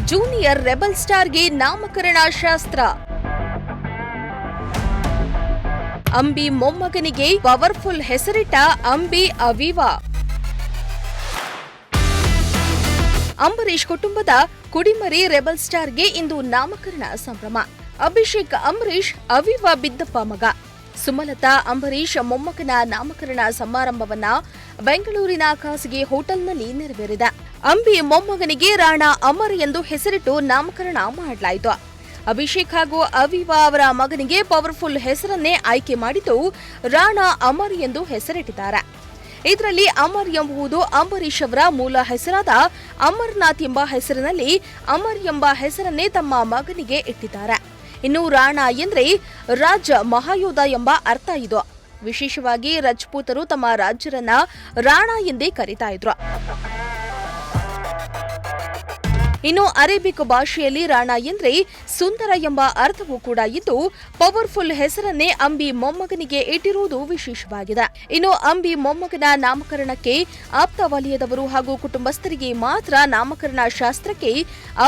Junior rebel ಸ್ಟಾರ್ಗೆ ನಾಮಕರಣ ಶಾಸ್ತ್ರ. ಅಂಬಿ ಮೊಮ್ಮಗನಿಗೆ ಪವರ್ಫುಲ್ ಹೆಸರಿಟ್ಟ ಅಂಬಿ ಅವಿವಾ. ಅಂಬರೀಶ್ ಕುಟುಂಬದ ಕುಡಿಮರಿ ರೆಬಲ್ ಸ್ಟಾರ್ಗೆ ಇಂದು ನಾಮಕರಣ ಸಂಭ್ರಮ. ಅಭಿಷೇಕ್ ಅಂಬರೀಶ್ ಅವಿವಾ ಬಿದ್ದಪ್ಪ ಮಗ. ಸುಮಲತಾ ಅಂಬರೀಶ್ ಮೊಮ್ಮಗನ ನಾಮಕರಣ ಸಮಾರಂಭವನ್ನ ಬೆಂಗಳೂರಿನ ಖಾಸಗಿ ಹೋಟೆಲ್ನಲ್ಲಿ ನೆರವೇರಿದೆ. ಅಂಬಿ ಮೊಮ್ಮಗನಿಗೆ ರಾಣಾ ಅಮರ್ ಎಂದು ಹೆಸರಿಟ್ಟು ನಾಮಕರಣ ಮಾಡಲಾಯಿತು. ಅಭಿಷೇಕ್ ಹಾಗೂ ಅವಿವಾ ಅವರ ಮಗನಿಗೆ ಪವರ್ಫುಲ್ ಹೆಸರನ್ನೇ ಆಯ್ಕೆ ಮಾಡಿದ್ದು ರಾಣಾ ಅಮರ್ ಎಂದು ಹೆಸರಿಟ್ಟಿದ್ದಾರೆ. ಇದರಲ್ಲಿ ಅಮರ್ ಎಂಬುದು ಅಂಬರೀಶ್ ಅವರ ಮೂಲ ಹೆಸರಾದ ಅಮರ್ನಾಥ್ ಎಂಬ ಹೆಸರಿನಲ್ಲಿ ಅಮರ್ ಎಂಬ ಹೆಸರನ್ನೇ ತಮ್ಮ ಮಗನಿಗೆ ಇಟ್ಟಿದ್ದಾರೆ. ಇನ್ನು ರಾಣಾ ಎಂದ್ರೆ ರಾಜ ಮಹಾಯೋಧ ಎಂಬ ಅರ್ಥ ಇದು. ವಿಶೇಷವಾಗಿ ರಜಪೂತರು ತಮ್ಮ ರಾಜ್ಯರನ್ನ ರಾಣಾ ಎಂದೇ ಕರೀತಾ ಇದ್ರು. ಇನ್ನು ಅರೇಬಿಕ್ ಭಾಷೆಯಲ್ಲಿ ರಾಣಾ ಎಂದ್ರೆ ಸುಂದರ ಎಂಬ ಅರ್ಥವೂ ಕೂಡ ಇದ್ದು ಪವರ್ಫುಲ್ ಹೆಸರನ್ನೇ ಅಂಬಿ ಮೊಮ್ಮಗನಿಗೆ ಇಟ್ಟಿರುವುದು ವಿಶೇಷವಾಗಿದೆ. ಇನ್ನು ಅಂಬಿ ಮೊಮ್ಮಗನ ನಾಮಕರಣಕ್ಕೆ ಆಪ್ತ ವಲಯದವರು ಹಾಗೂ ಕುಟುಂಬಸ್ಥರಿಗೆ ಮಾತ್ರ ನಾಮಕರಣ ಶಾಸ್ತ್ರಕ್ಕೆ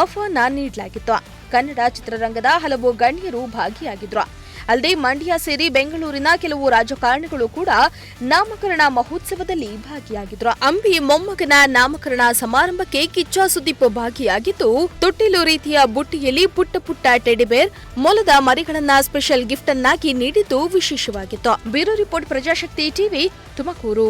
ಆಹ್ವಾನ ನೀಡಲಾಗಿತ್ತು. ಕನ್ನಡ ಚಿತ್ರರಂಗದ ಹಲವು ಗಣ್ಯರು ಭಾಗಿಯಾಗಿದ್ರು. ಅಲ್ಲದೆ ಮಂಡ್ಯ ಸೇರಿ ಬೆಂಗಳೂರಿನ ಕೆಲವು ರಾಜಕಾರಣಿಗಳು ಕೂಡ ನಾಮಕರಣ ಮಹೋತ್ಸವದಲ್ಲಿ ಭಾಗಿಯಾಗಿದ್ರು. ಅಂಬಿ ಮೊಮ್ಮಗನ ನಾಮಕರಣ ಸಮಾರಂಭಕ್ಕೆ ಕಿಚ್ಚ ಸುದೀಪ್ ಭಾಗಿಯಾಗಿದ್ದು ತೊಟ್ಟಿಲು ರೀತಿಯ ಬುಟ್ಟಿಯಲ್ಲಿ ಪುಟ್ಟ ಪುಟ್ಟ ಟೆಡಿಬೇರ್, ಮೊಲದ ಮರಿಗಳನ್ನ ಸ್ಪೆಷಲ್ ಗಿಫ್ಟ್ ಅನ್ನಾಗಿ ನೀಡಿದ್ದು ವಿಶೇಷವಾಗಿತ್ತು. Bureau report, Prajashakti TV, Tumakuru.